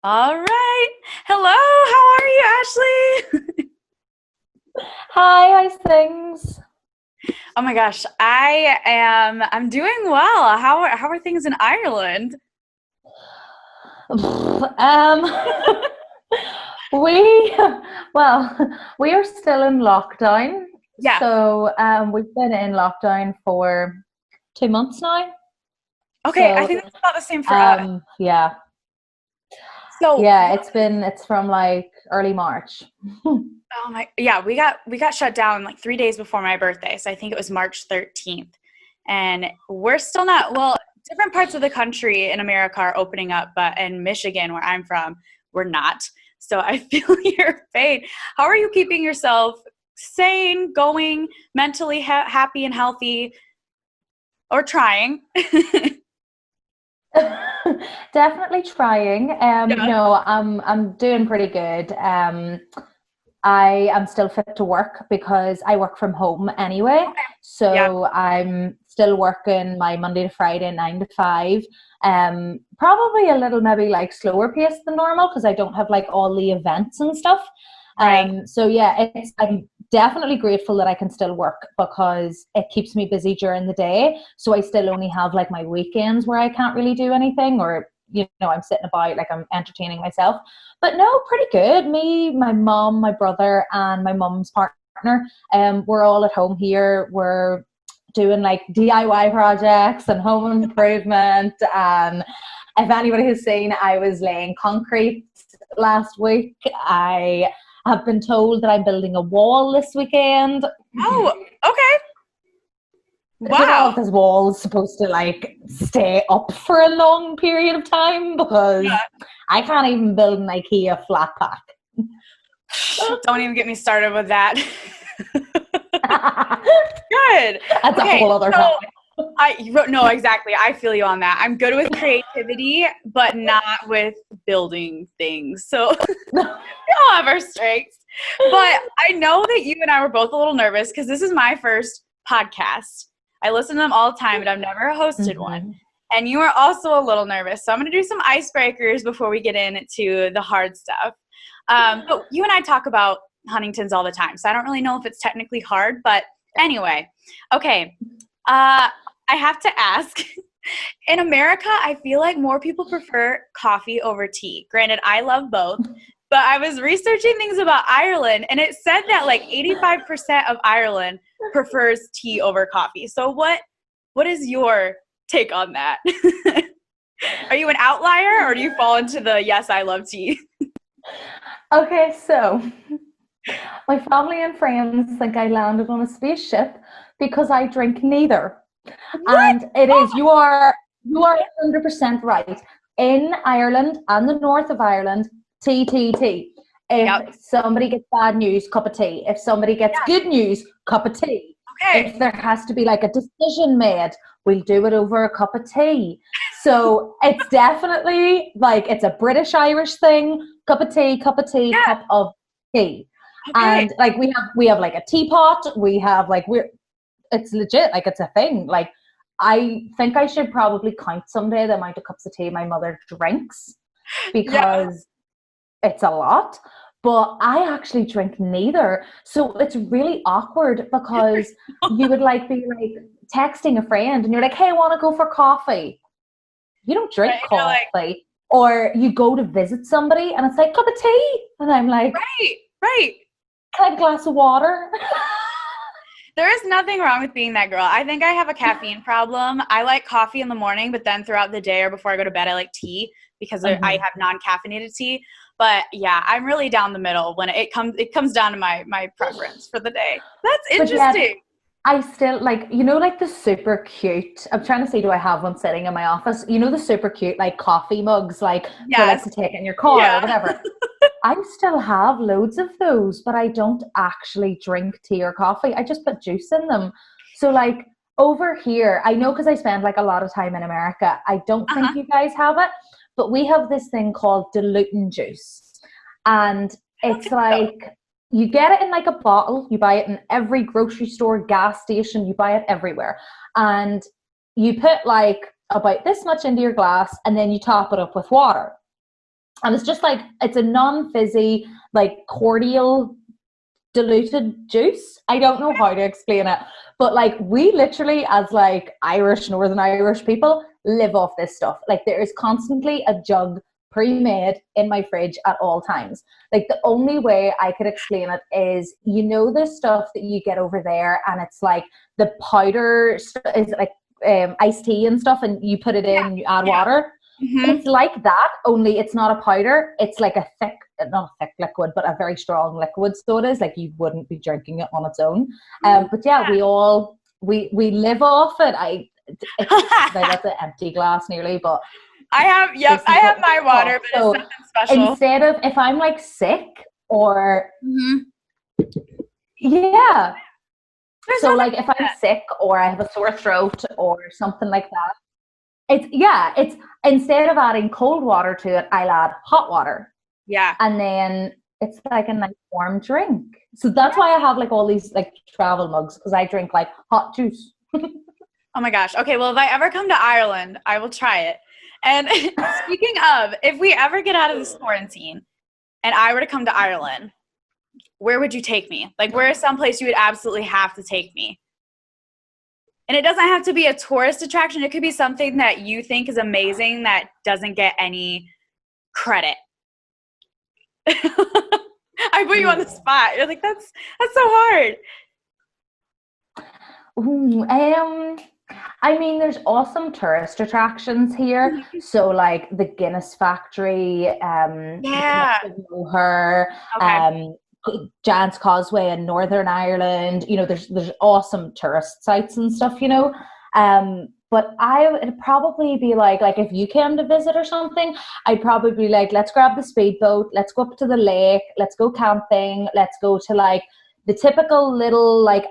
All right. Hello, how are you, Ashley? Hi, how's things? Oh my gosh, I'm doing well. How are things in Ireland? Um, we, well, we are still in lockdown. Yeah. We've been in lockdown for 2 months now. Okay, I So, think that's about the same for us. yeah, So, yeah, it's from like early March. oh my, yeah, we got shut down like 3 days before my birthday. So I think it was March 13th. And we're still not, well, different parts of the country in America are opening up, but in Michigan, where I'm from, we're not. So I feel your pain. How are you keeping yourself sane, going, mentally happy and healthy, or trying? Definitely trying. Yeah. No, I'm doing pretty good. I am still fit to work because I work from home anyway. Okay. Yeah. So I'm still working my Monday to Friday, 9 to 5. Probably a little maybe like slower pace than normal because I don't have like all the events and stuff. Right. So yeah, I'm definitely grateful that I can still work because it keeps me busy during the day. So I still only have like my weekends where I can't really do anything or I'm sitting about like I'm entertaining myself. But no, pretty good. Me, my mom, my brother, and my mom's partner, we're all at home here. We're doing like DIY projects and home improvement. And if anybody has seen, I was laying concrete last week. I have been told that I'm building a wall this weekend. Oh, okay. I don't know Wow. if this wall's supposed to like stay up for a long period of time because Yeah. I can't even build an IKEA flat pack. Don't even get me started with that. That's Good. a Okay, whole other so topic. no, exactly. I feel you on that. I'm good with creativity, but not with building things. So we all have our strengths. But I know that you and I were both a little nervous because this is my first podcast. I listen to them all the time, but I've never hosted one. Mm-hmm. And you are also a little nervous. So I'm going to do some icebreakers before we get into the hard stuff. But you and I talk about Huntington's all the time. So I don't really know if it's technically hard. But anyway, okay. I have to ask. In America, I feel like more people prefer coffee over tea. Granted, I love both, but I was researching things about Ireland and it said that like 85% of Ireland prefers tea over coffee. So what is your take on that? Are you an outlier or do you fall into the yes, I love tea? Okay, so my family and friends think I landed on a spaceship because I drink neither. What? And it Oh is, you are 100% right. In Ireland and the north of Ireland, tea, tea, tea. yep. If somebody gets bad news, cup of tea. If somebody gets Yeah. good news, cup of tea. Okay. If there has to be like a decision made, we'll do it over a cup of tea. So it's definitely like it's a British Irish thing. Cup of tea, Yeah. cup of tea. Okay. And like we have like a teapot. We have like we're it's legit, like it's a thing. Like I think I should probably count someday the amount of cups of tea my mother drinks Yeah. because it's a lot. But I actually drink neither. So it's really awkward because you would like be like texting a friend and you're like, hey, wanna go for coffee? You don't Right. drink You're like, coffee. Or you go to visit somebody and it's like cup of tea. And I'm like, right, right. can I have a glass of water? There is nothing wrong with being that girl. I think I have a caffeine problem. I like coffee in the morning, but then throughout the day or before I go to bed, I like tea because I Mhm. have non-caffeinated tea. But yeah, I'm really down the middle when it comes down to my preference for the day. That's But yet interesting. I still like, like the super cute. I'm trying to see, do I have one sitting in my office? The super cute like coffee mugs, like for like Yes. to take in your car or Yeah. whatever. I still have loads of those, but I don't actually drink tea or coffee. I just put juice in them. So like over here, I know because I spend like a lot of time in America. I don't Uh-huh. think you guys have it, but we have this thing called diluting juice. And I don't it's think so. like you get it in like a bottle, you buy it in every grocery store, gas station, you buy it everywhere. And you put like about this much into your glass and then you top it up with water. And it's just like, it's a non-fizzy, like cordial diluted juice. I don't know how to explain it, but like we literally, as like Irish, Northern Irish people, live off this stuff. Like there is constantly a jug pre-made in my fridge at all times. Like the only way I could explain it is, you know, the stuff that you get over there, and it's like the powder is like iced tea and stuff, and you put it in and you add water. It's like that, only it's not a powder. It's like a thick, not a thick liquid, but a very strong liquid. So it is like you wouldn't be drinking it on its own. But yeah, we live off it. That's an empty glass nearly, but I have my water, but it's nothing special. Instead of, if I'm like sick or yeah. So like if I'm sick or I have a sore throat or something like that, it's instead of adding cold water to it, I'll add hot water. Yeah. And then it's like a nice warm drink. So that's why I have like all these like travel mugs, because I drink like hot juice. Oh my gosh. Okay, well, if I ever come to Ireland, I will try it. And speaking of, if we ever get out of this quarantine and I were to come to Ireland, where would you take me? Like, where is someplace you would absolutely have to take me? And it doesn't have to be a tourist attraction. It could be something that you think is amazing that doesn't get any credit. I put you on the spot. You're like, that's so hard. I mean, there's awesome tourist attractions here. So like the Guinness factory, her, Giant's Causeway in Northern Ireland. You know, there's awesome tourist sites and stuff, you know. But it'd probably be like if you came to visit or something, I'd probably be like, let's grab the speedboat, let's go up to the lake, let's go camping, let's go to like the typical little like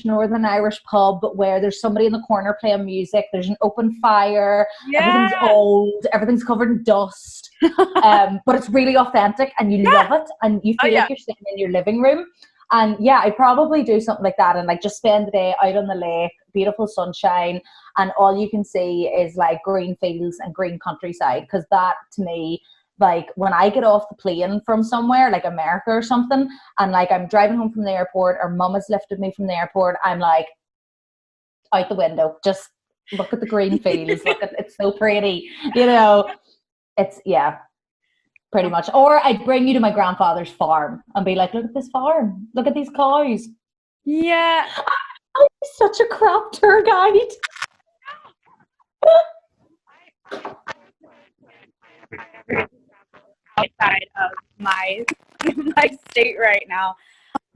Northern Irish pub where there's somebody in the corner playing music, there's an open fire, everything's old, everything's covered in dust, but it's really authentic and you love it and you feel like you're sitting in your living room. And yeah, I'd probably do something like that and like just spend the day out on the lake, beautiful sunshine, and all you can see is like green fields and green countryside. Because that to me, like when I get off the plane from somewhere like America or something, and like I'm driving home from the airport or mum has lifted me from the airport, I'm like out the window, just look at the green fields, it's so pretty, you know. It's pretty much. Or I'd bring you to my grandfather's farm and be like, look at this farm, look at these cows. Yeah. I'm such a crap tour guide. Outside of my state right now.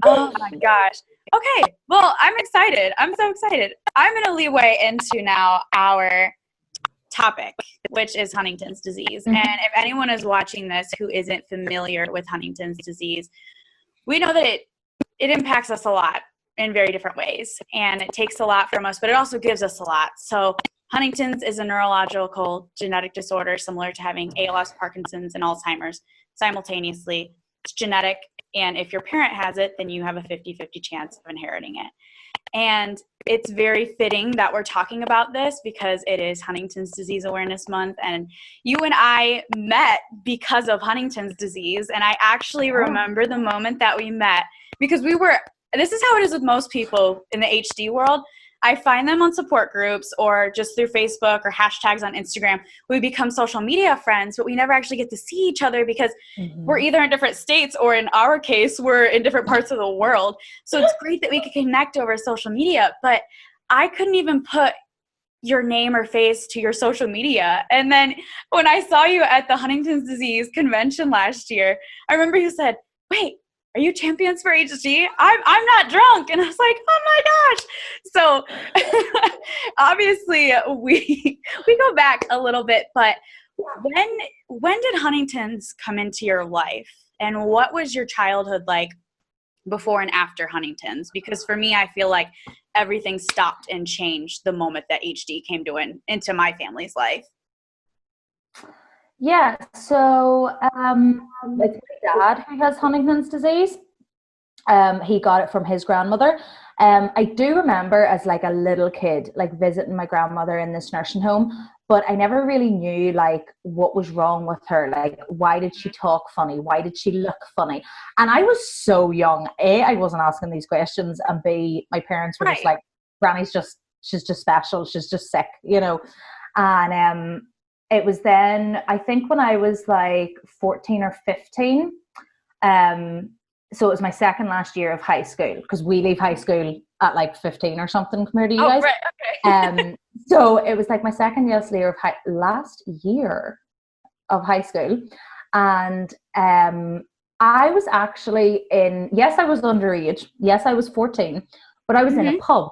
Oh my gosh. Okay, well, I'm excited. I'm so excited. I'm going to leeway into now our topic, which is Huntington's disease. And if anyone is watching this who isn't familiar with Huntington's disease, we know that it impacts us a lot in very different ways, and it takes a lot from us, but it also gives us a lot. So Huntington's is a neurological genetic disorder similar to having ALS, Parkinson's, and Alzheimer's simultaneously. It's genetic, and if your parent has it, then you have a 50-50 chance of inheriting it. And it's very fitting that we're talking about this because it is Huntington's Disease Awareness Month, and you and I met because of Huntington's disease. And I actually remember the moment that we met because this is how it is with most people in the HD world. I find them on support groups or just through Facebook or hashtags on Instagram. We become social media friends, but we never actually get to see each other because we're either in different states or in our case, we're in different parts of the world. So it's great that we could connect over social media, but I couldn't even put your name or face to your social media. And then when I saw you at the Huntington's disease convention last year, I remember you said, wait, are you Champions for HD? I'm not drunk. And I was like, oh my gosh. So obviously we go back a little bit, but when did Huntington's come into your life? And what was your childhood like before and after Huntington's? Because for me, I feel like everything stopped and changed the moment that HD came into my family's life. Yeah, so it's my dad who has Huntington's disease. He got it from his grandmother. I do remember as like a little kid, like visiting my grandmother in this nursing home, but I never really knew like what was wrong with her. Like, why did she talk funny? Why did she look funny? And I was so young. A, I wasn't asking these questions, and B, my parents were just like, Granny's she's just special. She's just sick, you know. And it was then, I think when I was like 14 or 15, so it was my second last year of high school, because we leave high school at like 15 or something compared to you guys. Right, okay. So it was like my second last year of high school. And I was actually yes, I was underage. Yes, I was 14, but I was in a pub.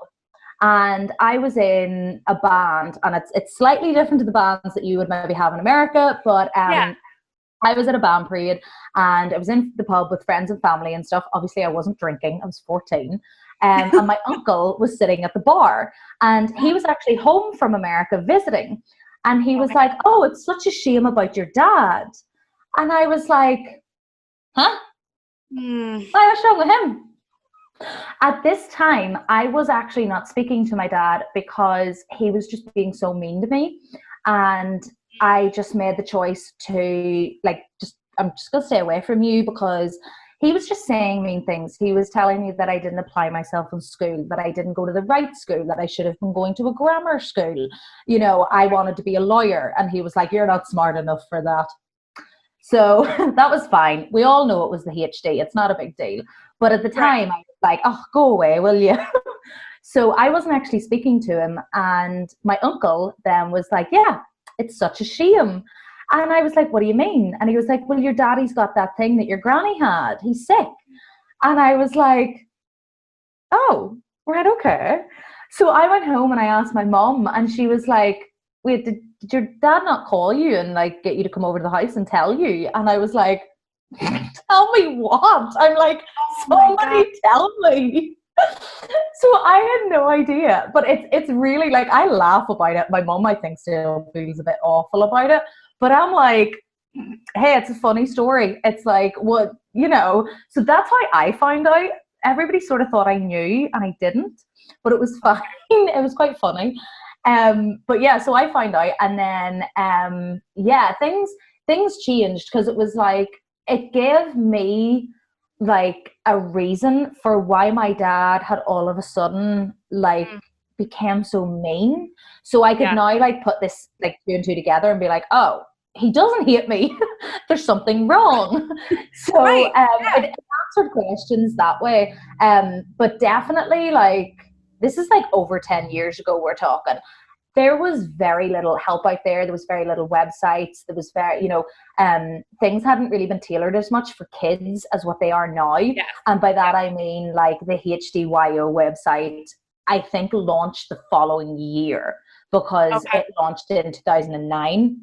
And I was in a band, and it's slightly different to the bands that you would maybe have in America, but I was at a band period, and I was in the pub with friends and family and stuff. Obviously, I wasn't drinking. I was 14. And my uncle was sitting at the bar, and he was actually home from America visiting. And he was like, oh, it's such a shame about your dad. And I was like, huh? What's wrong with him? At this time, I was actually not speaking to my dad because he was just being so mean to me. And I just made the choice to I'm just going to stay away from you, because he was just saying mean things. He was telling me that I didn't apply myself in school, that I didn't go to the right school, that I should have been going to a grammar school. You know, I wanted to be a lawyer. And he was like, you're not smart enough for that. So that was fine. We all know it was the HD. It's not a big deal. But at the time, I was like, oh, go away, will you? So I wasn't actually speaking to him. And my uncle then was like, yeah, it's such a shame. And I was like, what do you mean? And he was like, well, your daddy's got that thing that your granny had. He's sick. And I was like, oh, right, okay. So I went home and I asked my mom, and she was like, wait, did your dad not call you and like get you to come over to the house and tell you? And I was like, tell me what? I'm like, somebody tell me. So I had no idea. But it's really like, I laugh about it. My mom, I think, still feels a bit awful about it. But I'm like, hey, it's a funny story. It's like, what, you know? So that's how I found out. Everybody sort of thought I knew, and I didn't. But it was fine. It was quite funny. But yeah, so I found out, and then things changed, because it was like, it gave me like a reason for why my dad had all of a sudden like became so mean. So I could now like put this like two and two together and be like, oh, he doesn't hate me. There's something wrong. So it answered questions that way. But definitely, like, this is like over 10 years ago we're talking. There was very little help out there. There was very little websites. There was very, things hadn't really been tailored as much for kids as what they are now. Yes. And by that, I mean, like, the HDYO website, I think, launched the following year, because it launched in 2009.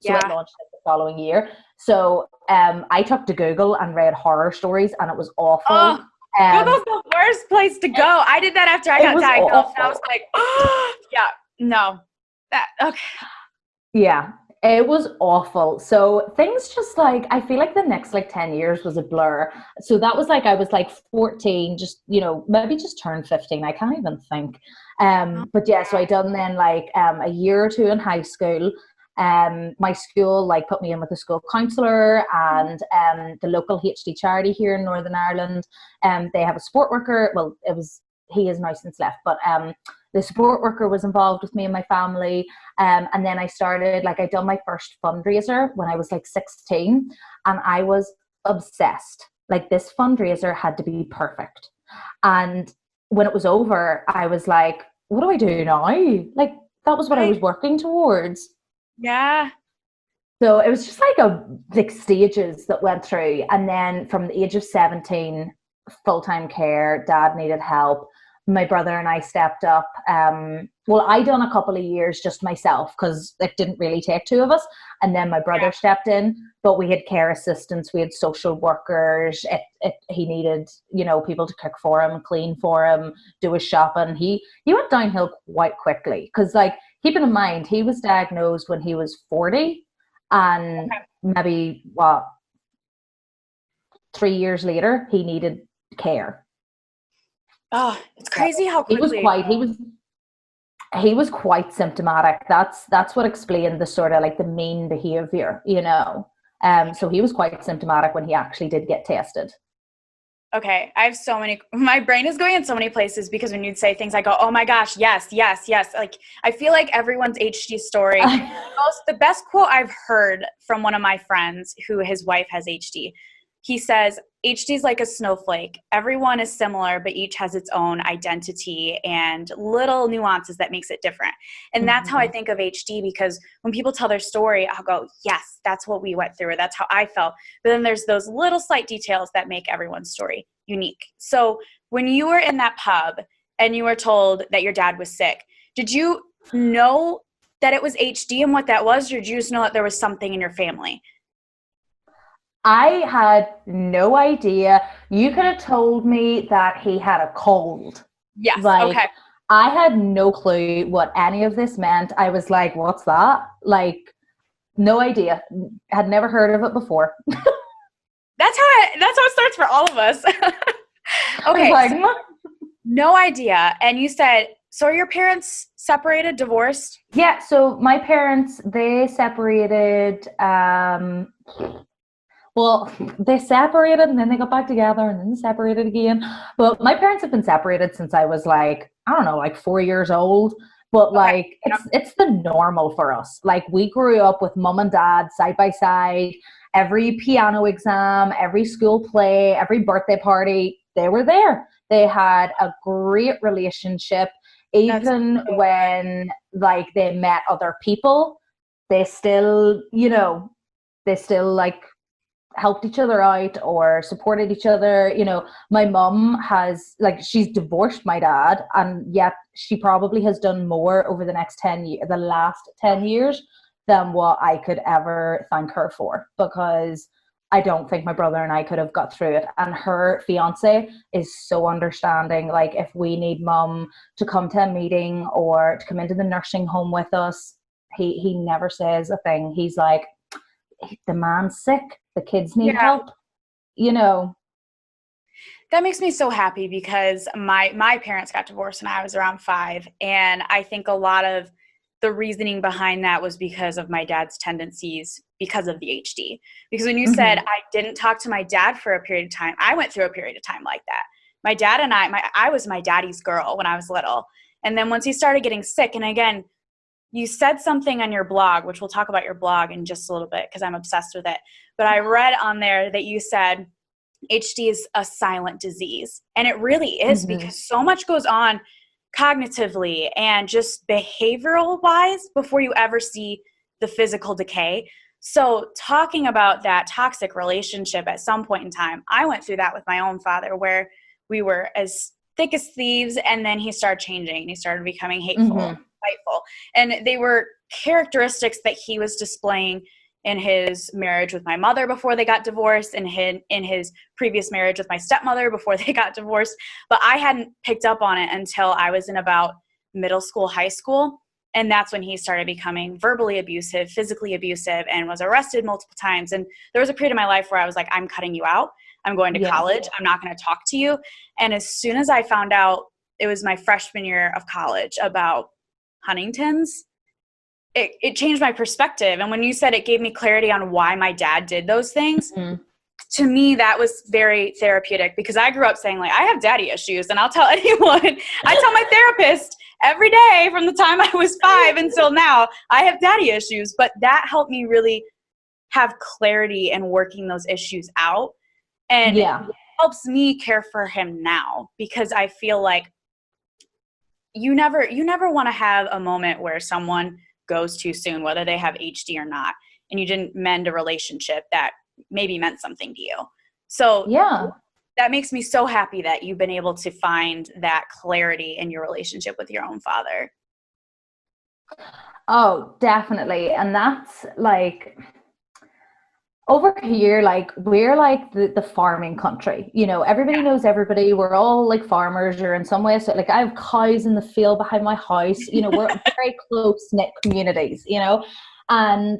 So it launched the following year. So I took to Google and read horror stories, and it was awful. Oh, Google's the worst place to go. I did that after I got diagnosed. And I was like, oh, no. Yeah, it was awful. So things just like, I feel like the next like 10 years was a blur. So that was like, I was like 14, just, maybe just turned 15. I can't even think. But yeah, so I done then like a year or two in high school. My school like put me in with a school counsellor, and the local HD charity here in Northern Ireland, they have a support worker. Well, he is now since left, but the support worker was involved with me and my family. And then I started, like, I done my first fundraiser when I was like 16, and I was obsessed. Like, this fundraiser had to be perfect. And when it was over, I was like, what do I do now? Like, that was what I was working towards. Yeah. So it was just like stages that went through. And then from the age of 17, full-time care, dad needed help. My brother and I stepped up. I done a couple of years just myself, because it didn't really take two of us. And then my brother stepped in, but we had care assistants, we had social workers. He needed, people to cook for him, clean for him, do his shopping. He went downhill quite quickly, because, like, keeping in mind, he was diagnosed when he was 40, and maybe 3 years later, he needed care. Oh, it's crazy how quickly. He was quite symptomatic. That's what explained the sort of like the mean behavior, you know. So he was quite symptomatic when he actually did get tested. Okay, I have so many, my brain is going in so many places because when you'd say things, I go, oh my gosh, yes, yes, yes. Like, I feel like everyone's HD story, the best quote I've heard from one of my friends who his wife has HD, he says, HD is like a snowflake. Everyone is similar, but each has its own identity and little nuances that makes it different. And that's how I think of HD, because when people tell their story, I'll go, yes, that's what we went through, or that's how I felt. But then there's those little slight details that make everyone's story unique. So when you were in that pub and you were told that your dad was sick, did you know that it was HD and what that was, or did you just know that there was something in your family? I had no idea. You could have told me that he had a cold. Yes. Like, okay. I had no clue what any of this meant. I was like, what's that? Like, no idea. Had never heard of it before. That's how it starts for all of us. Okay. Like, So no idea. And you said, so are your parents separated, divorced? yeah, so my parents, they separated, well, they separated and then they got back together and then separated again. But my parents have been separated since I was like, I don't know, like 4 years old. But like, Okay. it's the normal for us. Like, we grew up with mom and dad side by side. Every piano exam, every school play, every birthday party, they were there. They had a great relationship. Even when like they met other people, they still, you know, they still like helped each other out or supported each other. You know, my mum has, like, she's divorced my dad, and yet she probably has done more over the last 10 years than what I could ever thank her for, because I don't think my brother and I could have got through it. And her fiance is so understanding. Like, if we need mum to come to a meeting or to come into the nursing home with us, he never says a thing. He's like, the man's sick, the kids need help, you know. That makes me so happy because my parents got divorced when I was around 5. And I think a lot of the reasoning behind that was because of my dad's tendencies because of the HD. Because when you said I didn't talk to my dad for a period of time, I went through a period of time like that. My dad and I was my daddy's girl when I was little. And then once he started getting sick, and again, you said something on your blog, which we'll talk about your blog in just a little bit because I'm obsessed with it. But I read on there that you said HD is a silent disease. And it really is, because so much goes on cognitively and just behavioral wise before you ever see the physical decay. So talking about that toxic relationship at some point in time, I went through that with my own father, where we were as thick as thieves, and then he started changing and he started becoming hateful, spiteful. And they were characteristics that he was displaying in his marriage with my mother before they got divorced, and in his previous marriage with my stepmother before they got divorced. But I hadn't picked up on it until I was in about middle school, high school. And that's when he started becoming verbally abusive, physically abusive, and was arrested multiple times. And there was a period of my life where I was like, I'm cutting you out. I'm going to college. I'm not going to talk to you. And as soon as I found out, it was my freshman year of college, about Huntington's, it changed my perspective. And when you said it gave me clarity on why my dad did those things, to me, that was very therapeutic, because I grew up saying, like, I have daddy issues, and I'll tell anyone. I tell my therapist every day from the time I was 5 until now, I have daddy issues. But that helped me really have clarity in working those issues out. And it helps me care for him now, because I feel like you never want to have a moment where someone goes too soon, whether they have HD or not, and you didn't mend a relationship that maybe meant something to you. So that makes me so happy that you've been able to find that clarity in your relationship with your own father. Oh, definitely. And that's like, over here, like, we're like the farming country, you know, everybody knows everybody. We're all like farmers, or in some ways, so, like, I have cows in the field behind my house, you know, we're very close knit communities, you know. And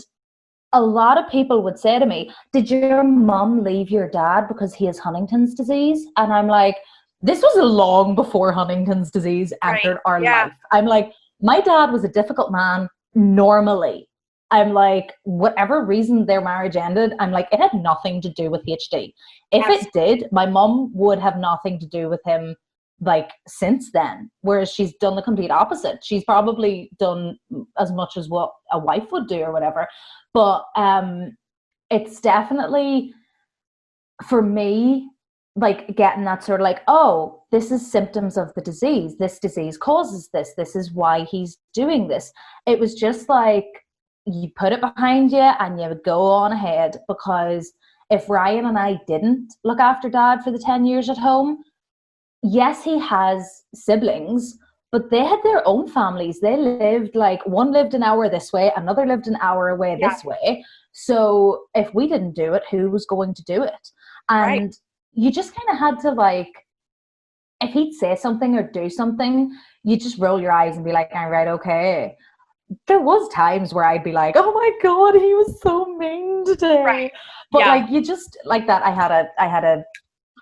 a lot of people would say to me, did your mum leave your dad because he has Huntington's disease? And I'm like, this was long before Huntington's disease entered our life. I'm like, My dad was a difficult man normally. I'm like, whatever reason their marriage ended, I'm like, it had nothing to do with HD. If it did, my mum would have nothing to do with him like since then, whereas she's done the complete opposite. She's probably done as much as what a wife would do or whatever. But it's definitely, for me, like getting that sort of like, oh, this is symptoms of the disease. This disease causes this. This is why he's doing this. It was just like, you put it behind you and you would go on ahead, because if Ryan and I didn't look after dad for the 10 years at home, yes, he has siblings, but they had their own families. They lived like, one lived an hour this way, another lived an hour away this way. So if we didn't do it, who was going to do it? And you just kind of had to like, if he'd say something or do something, you just roll your eyes and be like, all right, okay. There was times where I'd be like, oh my God, he was so mean today. But like, you just like that. I had a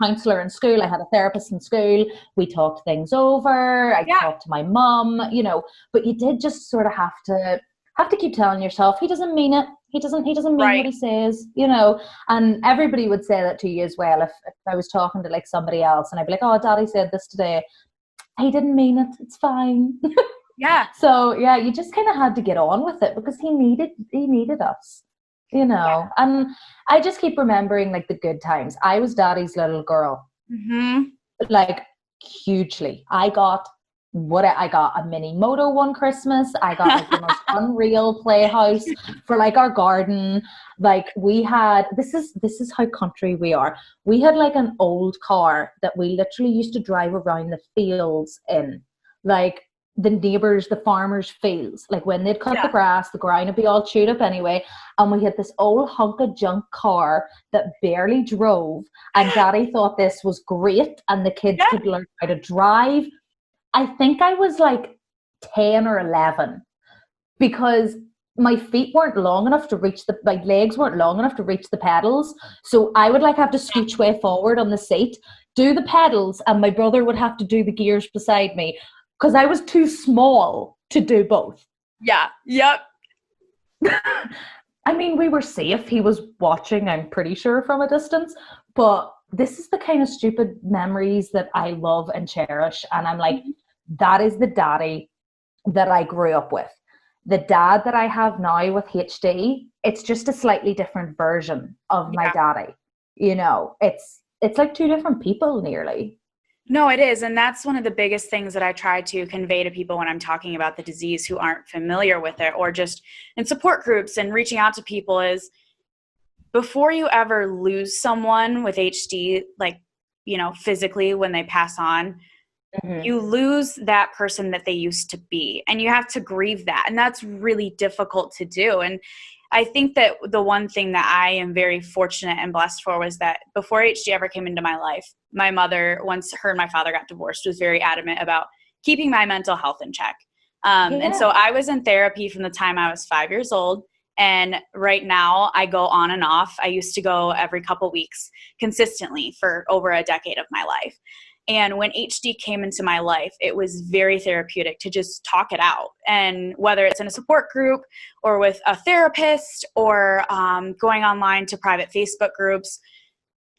counselor in school. I had a therapist in school. We talked things over. I talked to my mum, you know, but you did just sort of have to keep telling yourself, he doesn't mean it. He doesn't mean what he says, you know. And everybody would say that to you as well. If I was talking to like somebody else and I'd be like, oh, daddy said this today. He didn't mean it. It's fine. Yeah. So yeah, you just kind of had to get on with it, because he needed us, you know. And I just keep remembering like the good times. I was daddy's little girl, like hugely. I got a mini moto one Christmas. I got like the most unreal playhouse for like our garden. Like we had, this is how country we are. We had like an old car that we literally used to drive around the fields in, like the neighbors, the farmers' fields. Like when they'd cut the grass, the ground would be all chewed up anyway. And we had this old hunk of junk car that barely drove. And daddy thought this was great. And the kids could learn how to drive. I think I was like 10 or 11, because my feet weren't long enough to reach my legs weren't long enough to reach the pedals. So I would like have to scooch way forward on the seat, do the pedals, and my brother would have to do the gears beside me, because I was too small to do both. Yeah. Yep. I mean, we were safe. He was watching, I'm pretty sure, from a distance. But this is the kind of stupid memories that I love and cherish. And I'm like, that is the daddy that I grew up with. The dad that I have now with HD, it's just a slightly different version of my daddy. You know, it's like two different people nearly. No, it is. And that's one of the biggest things that I try to convey to people when I'm talking about the disease who aren't familiar with it, or just in support groups and reaching out to people, is before you ever lose someone with HD, like, you know, physically when they pass on, you lose that person that they used to be, and you have to grieve that. And that's really difficult to do. And I think that the one thing that I am very fortunate and blessed for was that before HD ever came into my life, my mother, once her and my father got divorced, was very adamant about keeping my mental health in check. And so I was in therapy from the time I was 5 years old. And right now I go on and off. I used to go every couple weeks consistently for over a decade of my life. And when HD came into my life, it was very therapeutic to just talk it out. And whether it's in a support group or with a therapist or going online to private Facebook groups,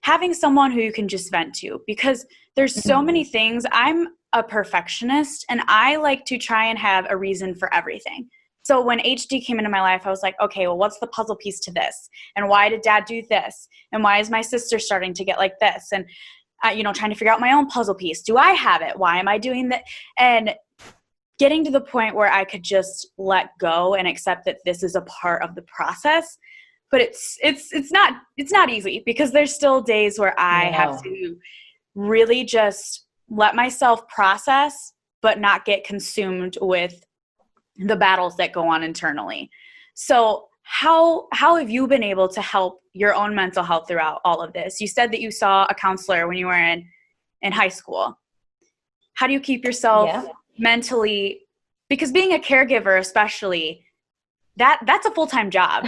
having someone who you can just vent to, because there's so many things. I'm a perfectionist and I like to try and have a reason for everything. So when HD came into my life, I was like, okay, well, what's the puzzle piece to this? And why did dad do this? And why is my sister starting to get like this? And you know, trying to figure out my own puzzle piece. Do I have it? Why am I doing that? And getting to the point where I could just let go and accept that this is a part of the process. But it's not easy, because there's still days where I have to really just let myself process, but not get consumed with the battles that go on internally. So how have you been able to help your own mental health throughout all of this? You said that you saw a counselor when you were in high school. How do you keep yourself mentally, because being a caregiver, especially, that's a full-time job.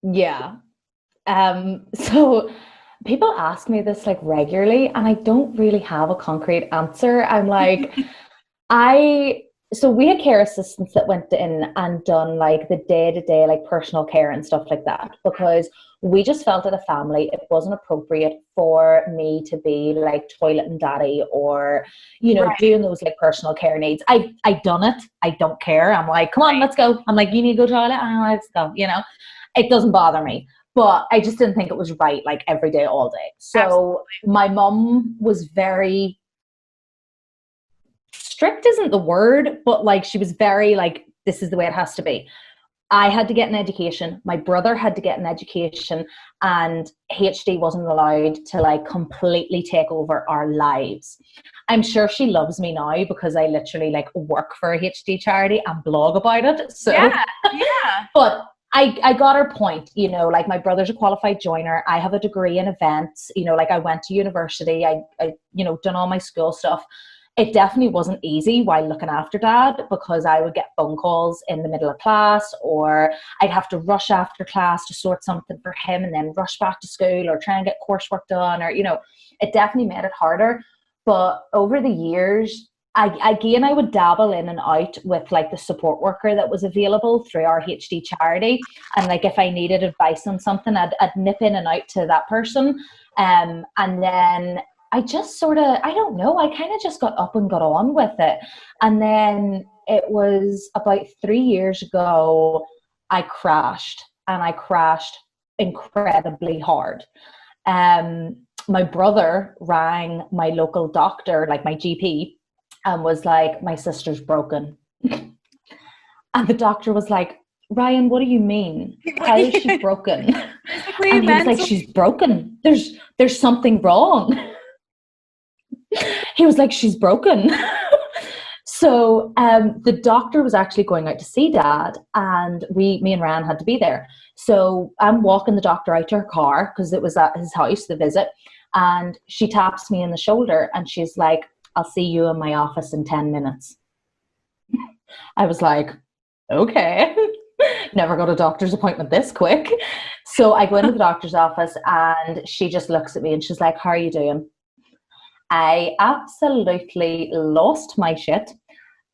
Yeah. So people ask me this like regularly, and I don't really have a concrete answer. I'm like, So we had care assistants that went in and done like the day-to-day like personal care and stuff like that, because we just felt as a family it wasn't appropriate for me to be like toilet and daddy, or Right. doing those like personal care needs. I done it. I don't care. I'm like, come on, let's go. I'm like, you need to go to the toilet. Let's go. It doesn't bother me. But I just didn't think it was right, like every day, all day. So Absolutely. my mum was very strict, isn't the word, but like she was very like, this is the way it has to be. I had to get an education. My brother had to get an education, and HD wasn't allowed to like completely take over our lives. I'm sure she loves me now because I literally like work for a HD charity and blog about it. So, Yeah. Yeah. but I got her point, like my brother's a qualified joiner. I have a degree in events, like I went to university, I done all my school stuff. It definitely wasn't easy while looking after dad, because I would get phone calls in the middle of class, or I'd have to rush after class to sort something for him and then rush back to school or try and get coursework done, or, it definitely made it harder. But over the years, I would dabble in and out with like the support worker that was available through our HD charity. And like, if I needed advice on something, I'd nip in and out to that person. And then I just sort of, I don't know, I kind of just got up and got on with it. And then it was about 3 years ago, I crashed, and I crashed incredibly hard. My brother rang my local doctor, like my GP, and was like, my sister's broken. And the doctor was like, Ryan, what do you mean? How is she broken? Physically, And he was like, mentally. she's broken. There's something wrong. He was like, she's broken. So the doctor was actually going out to see dad, and me and Ryan had to be there. So I'm walking the doctor out to her car because it was at his house, the visit. And she taps me in the shoulder and she's like, I'll see you in my office in 10 minutes. I was like, okay. Never got a doctor's appointment this quick. So I go into the doctor's office and she just looks at me and she's like, how are you doing? I absolutely lost my shit,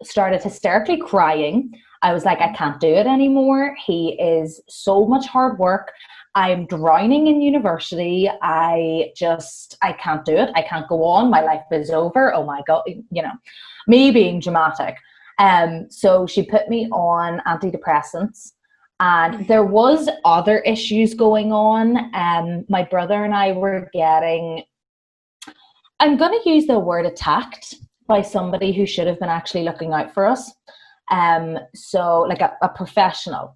started hysterically crying. I was like, I can't do it anymore. He is so much hard work. I'm drowning in university. I can't do it. I can't go on. My life is over. Oh my God, me being dramatic. So she put me on antidepressants, and there was other issues going on. My brother and I were getting, I'm going to use the word attacked by somebody who should have been actually looking out for us. So like a professional,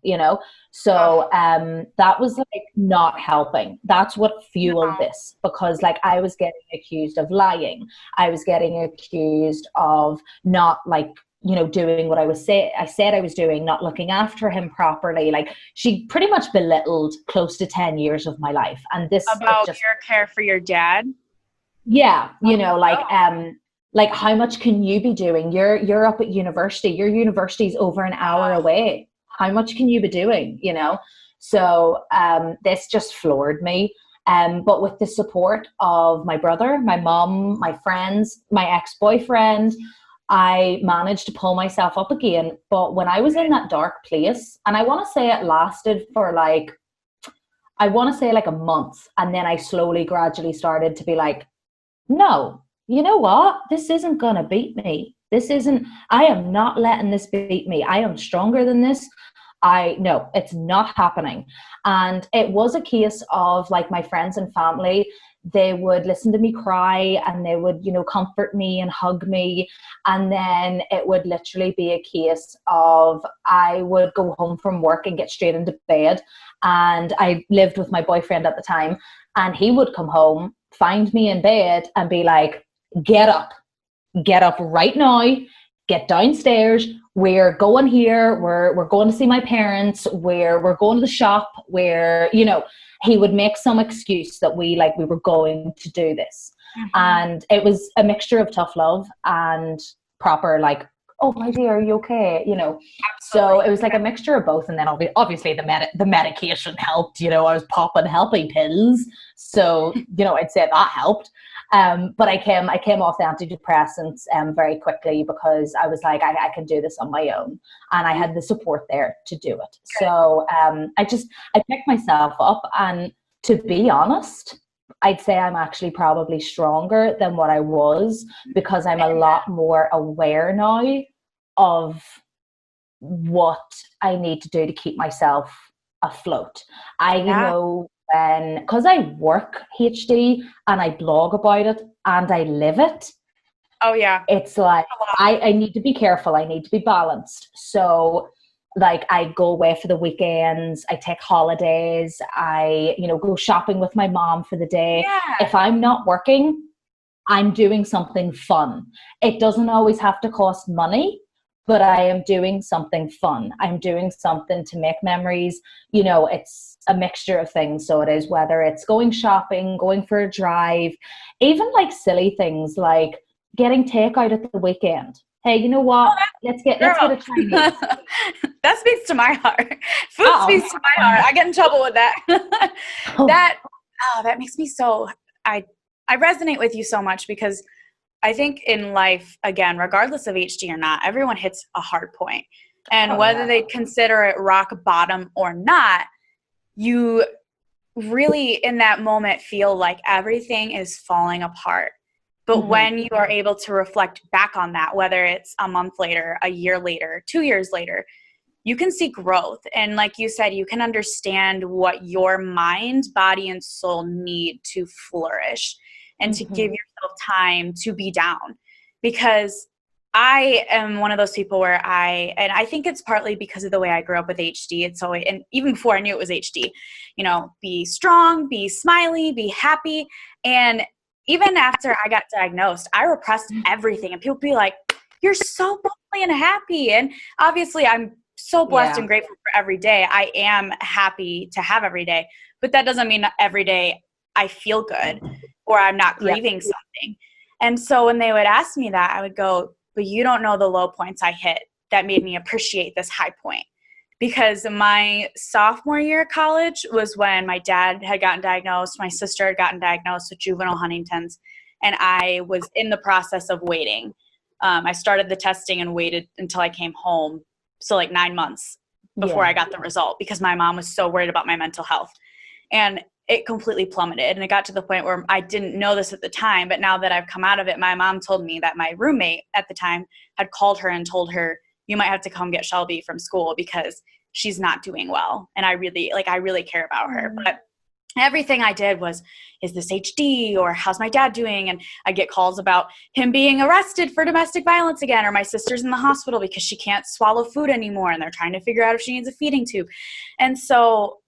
so that was like not helping. That's what fueled this, because like I was getting accused of lying. I was getting accused of not like, doing what I said I was doing, not looking after him properly. Like she pretty much belittled close to 10 years of my life. And this About your care for your dad? Yeah, like how much can you be doing? You're up at university. Your university's over an hour away. How much can you be doing? So this just floored me. But with the support of my brother, my mom, my friends, my ex-boyfriend, I managed to pull myself up again. But when I was in that dark place, and I want to say it lasted for like a month, and then I slowly, gradually started to be like, no, you know what? This isn't going to beat me. I am not letting this beat me. I am stronger than this. No, it's not happening. And it was a case of like my friends and family, they would listen to me cry and they would, comfort me and hug me. And then it would literally be a case of I would go home from work and get straight into bed. And I lived with my boyfriend at the time, and he would come home, find me in bed and be like, get up right now, get downstairs, we're going here, we're going to see my parents, we're going to the shop, he would make some excuse that we were going to do this. And it was a mixture of tough love and proper like, oh my dear, are you okay? So it was like a mixture of both. And then obviously the medication helped. I was popping helping pills, so I'd say that helped. But I came off the antidepressants very quickly because I was like, I can do this on my own, and I had the support there to do it. So I picked myself up, and to be honest, I'd say I'm actually probably stronger than what I was, because I'm a lot more aware now of what I need to do to keep myself afloat. I know because I work HD and I blog about it and I live it. Oh yeah. It's like I need to be careful. I need to be balanced. So like I go away for the weekends, I take holidays, I, go shopping with my mom for the day. Yeah. If I'm not working, I'm doing something fun. It doesn't always have to cost money, but I am doing something fun. I'm doing something to make memories. It's a mixture of things. So it is, whether it's going shopping, going for a drive, even like silly things like getting takeout at the weekend. Hey, you know what? Let's get a Chinese. That speaks to my heart. Food speaks to my heart. I get in trouble with that. That makes me so, I resonate with you so much, because I think in life, again, regardless of HD or not, everyone hits a hard point. And whether they consider it rock bottom or not, you really in that moment feel like everything is falling apart. But when you are able to reflect back on that, whether it's a month later, a year later, 2 years later, you can see growth. And like you said, you can understand what your mind, body, and soul need to flourish and to give yourself time to be down. Because I am one of those people where I think it's partly because of the way I grew up with HD. It's always, and even before I knew it was HD, be strong, be smiley, be happy. And even after I got diagnosed, I repressed everything. And people be like, you're so bubbly and happy. And obviously I'm so blessed and grateful for every day. I am happy to have every day. But that doesn't mean every day I feel good or I'm not grieving something. And so when they would ask me that, I would go, but you don't know the low points I hit that made me appreciate this high point. Because my sophomore year of college was when my dad had gotten diagnosed, my sister had gotten diagnosed with juvenile Huntington's, and I was in the process of waiting. I started the testing and waited until I came home, so like 9 months before I got the result, because my mom was so worried about my mental health. And it completely plummeted, and it got to the point where I didn't know this at the time, but now that I've come out of it, my mom told me that my roommate at the time had called her and told her, you might have to come get Shelby from school because she's not doing well. And I really care about her. But everything I did was, is this HD, or how's my dad doing? And I get calls about him being arrested for domestic violence again, or my sister's in the hospital because she can't swallow food anymore and they're trying to figure out if she needs a feeding tube. And so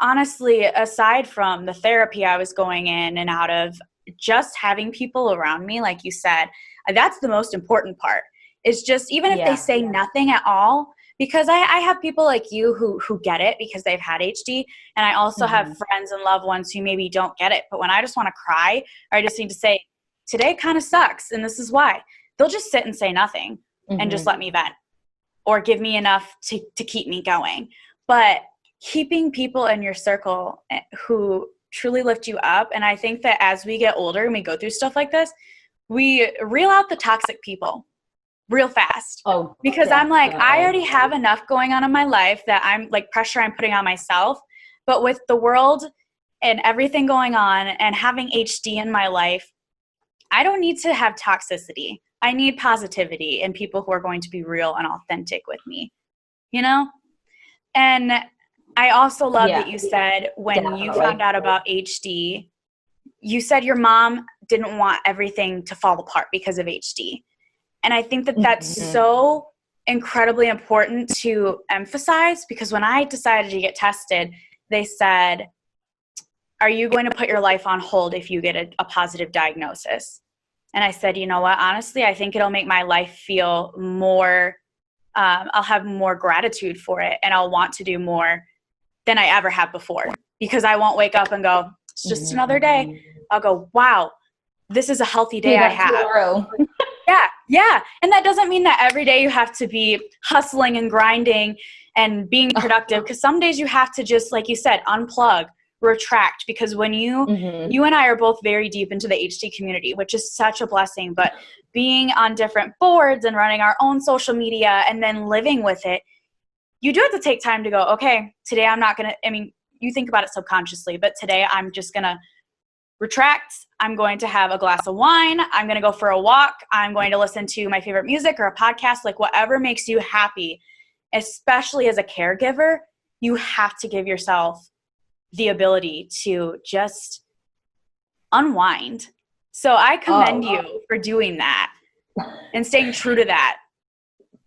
honestly, aside from the therapy I was going in and out of, just having people around me, like you said, that's the most important part. Is just, even if they say nothing at all, because I have people like you who get it because they've had HD. And I also have friends and loved ones who maybe don't get it. But when I just want to cry, or I just need to say, today kind of sucks, and this is why, they'll just sit and say nothing and just let me vent, or give me enough to keep me going. But keeping people in your circle who truly lift you up. And I think that as we get older and we go through stuff like this, we reel out the toxic people real fast. Because I'm like, I already have enough going on in my life that I'm like, pressure I'm putting on myself. But with the world and everything going on and having HD in my life, I don't need to have toxicity. I need positivity and people who are going to be real and authentic with me, And I also love that you said when you found out about HD, you said your mom didn't want everything to fall apart because of HD. And I think that that's so incredibly important to emphasize, because when I decided to get tested, they said, are you going to put your life on hold if you get a positive diagnosis? And I said, you know what, honestly, I think it'll make my life feel more, I'll have more gratitude for it, and I'll want to do more than I ever have before, because I won't wake up and go, it's just another day. I'll go, wow, this is a healthy day I have. Yeah. And that doesn't mean that every day you have to be hustling and grinding and being productive, because some days you have to just, like you said, unplug, retract, because when you and I are both very deep into the HD community, which is such a blessing, but being on different boards and running our own social media and then living with it, you do have to take time to go, okay, today I'm not going to, I mean, you think about it subconsciously, but today I'm just going to retract. I'm going to have a glass of wine. I'm going to go for a walk. I'm going to listen to my favorite music or a podcast, like whatever makes you happy. Especially as a caregiver, you have to give yourself the ability to just unwind. So I commend you for doing that and staying true to that.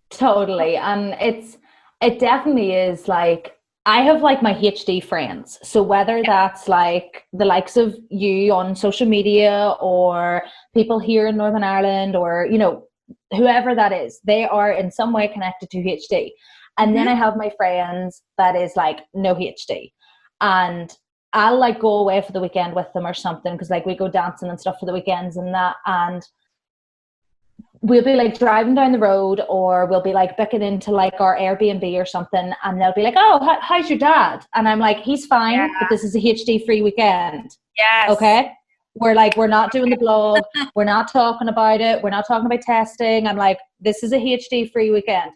Totally. And it definitely is like, I have like my HD friends. So whether that's like the likes of you on social media or people here in Northern Ireland or, you know, whoever that is, they are in some way connected to HD. And then I have my friends that is like no HD. And I'll like go away for the weekend with them or something, because like we go dancing and stuff for the weekends and that, and we'll be like driving down the road, or we'll be like booking into like our Airbnb or something, and they'll be like, oh, how's your dad? And I'm like, he's fine, but this is a HD free weekend. Yes. Okay. We're not doing the blog. We're not talking about it. We're not talking about testing. I'm like, this is a HD free weekend.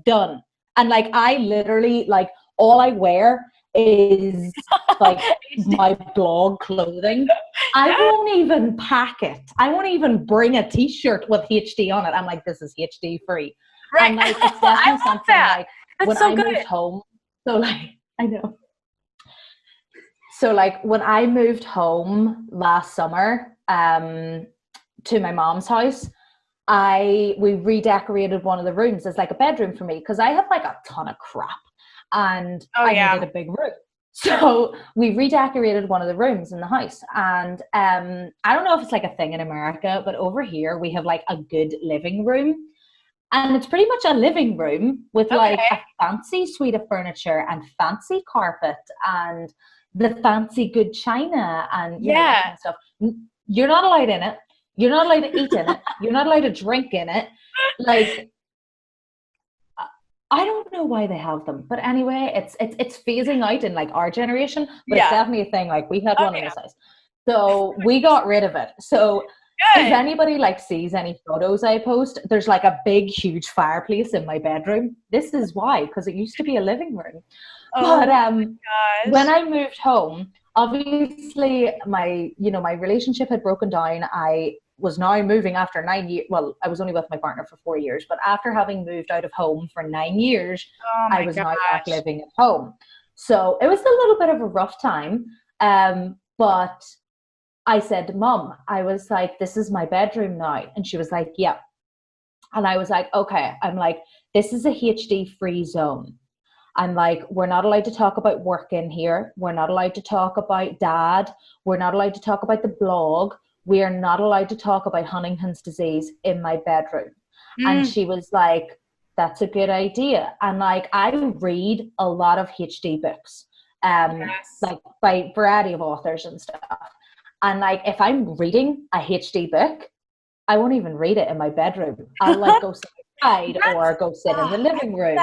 Done. And like, I literally, like, all I wear is like my blog clothing. I won't even pack it. I won't even bring a t-shirt with HD on it. I'm like, this is HD free. Right. And like, it's definitely something that. like That's when so I good. moved home. So like, I know. So like when I moved home last summer to my mom's house, we redecorated one of the rooms as like a bedroom for me, because I have like a ton of crap and I needed a big room. So we redecorated one of the rooms in the house. And I don't know if it's like a thing in America, but over here we have like a good living room. And it's pretty much a living room with like a fancy suite of furniture and fancy carpet and the fancy good china and you know, that kind of stuff. You're not allowed in it. You're not allowed to eat in it. You're not allowed to drink in it. Like, I don't know why they have them, but anyway, it's phasing out in like our generation, but it's definitely a thing. Like we had one in this house, so we got rid of it. So if anybody like sees any photos I post, there's like a big, huge fireplace in my bedroom. This is why, because it used to be a living room. But when I moved home, obviously my relationship had broken down. I was now moving after 9 years. Well, I was only with my partner for 4 years, but after having moved out of home for 9 years, I was now back living at home. So it was a little bit of a rough time. But I said, Mom, I was like, this is my bedroom now. And she was like, yeah. And I was like, okay. I'm like, this is a HD free zone. I'm like, we're not allowed to talk about work in here. We're not allowed to talk about dad. We're not allowed to talk about the blog. We are not allowed to talk about Huntington's disease in my bedroom. And she was like, that's a good idea. And like, I read a lot of HD books, like by a variety of authors and stuff. And like, if I'm reading a HD book, I won't even read it in my bedroom. I'll like go sit outside or go sit in the living room.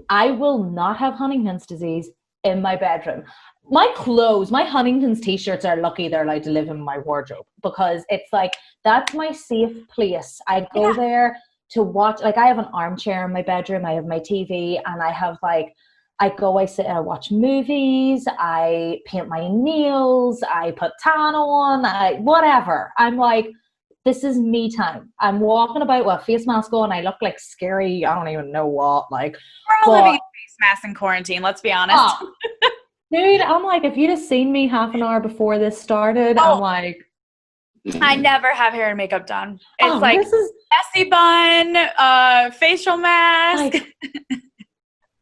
I will not have Huntington's disease in my bedroom. My clothes, my Huntington's t-shirts are lucky they're allowed to live in my wardrobe, because it's like, that's my safe place. I go there to watch, like I have an armchair in my bedroom, I have my TV, and I have like, I sit and I watch movies, I paint my nails, I put tan on, whatever. I'm like, this is me time. I'm walking about with a face mask on. I look like scary. I don't even know what. Like, we're all living in face masks in quarantine. Let's be honest. Dude, I'm like, if you'd have seen me half an hour before this started, I'm like, I never have hair and makeup done. It's like this is messy bun, facial mask. Like,